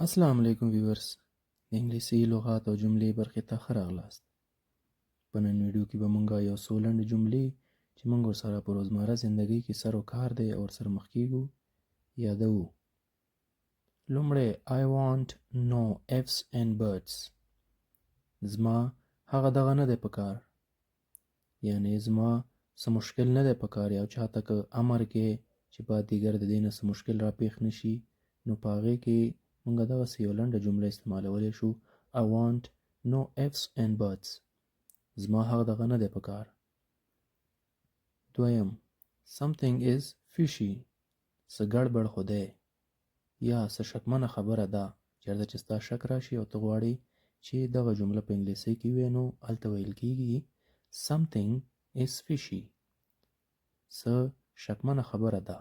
السلام علیکم ویورز، د انګلیسي لغات او جملې برخې ته ښه راغلاست. په نن ویډیو کې به مونږ یو څو لنډې جملې چې مونږ ورسره په روزمره زندګۍ کې سر و کار دی او ورسره مخ کیږو یادوو. لومړی I want no ifs and buts. زما هغه دغه نه دی پکار، یعنی زما څه مشکل نه دی پکار. یو چاته که امر کې چې بعد دیګر د دې نه څه مشکل را پیښ نشي، نو په هغې کې مونږ دغسې یو لنډه جمله استعمالولی شو. I want no ifs and buts. زما هغه دغه نه دی پکار. دویم something is fishy. څه ګډبډ خو دی یا څه شکمنه خبره ده. چېرته چې ستا شک راشي او ته غواړې چې دغه جمله په انګلیسۍ کې وي، نو هلته ویل کېږي something is fishy. څه شکمنه خبره ده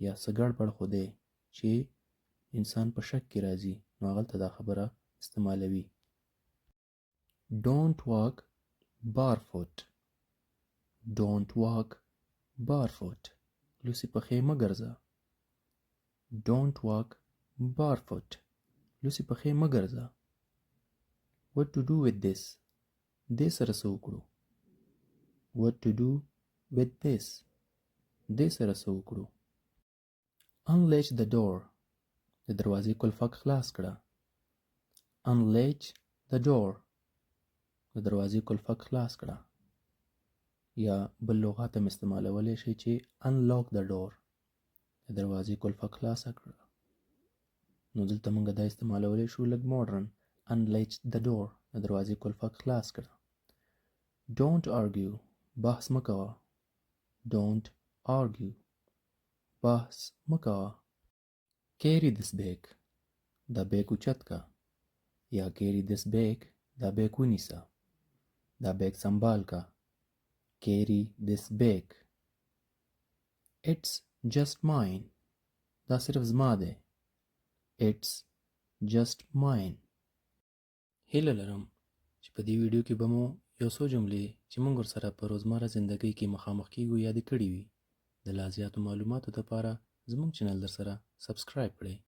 یا څه ګډبډ خو دی چې انسان په شک کې راځي، نو هغلته دا خبره استعمالوي. Don't walk barefoot. Don't walk barefoot. لوڅې پښې مه ګرځه. Don't walk barefoot. لوڅې پښې مه ګرځه. What to do with this. دې سره څه وکړو. What to do with this. دې سره څه وکړو. Unlatch the door. د دروازې کلفک خلاص کړه. Unlatch the door. د دروازې کلفک خلاص کړه. یا بل لغات هم استعمالولی شي چې unlock the door. د دروازې کلفک خلاصه کړه. نو دلته موږ دا استعمالولی شو لږ ماډرن. unlatch the door. د دروازې کلفک خلاص کړه. Don't argue. بحث مه کوه. Don't argue. بحث مه کوه. Carry this bag. دا بیگ اوچت کا. یا carry this bag. دا بیگ ونیسه. دا بیگ سنبال کا. Carry this bag. It's just mine. دا صرف زما دی. It's just mine. هیله لرم چې په دې ویډیو کې به مو یو څو جملې چې موږ ورسره په روزمره زندګۍ کې مخامخ کیږو یادې کړې وي. د لا زیاتو معلوماتو دپاره زموږ چینل در سره سبسکرایب کړئ.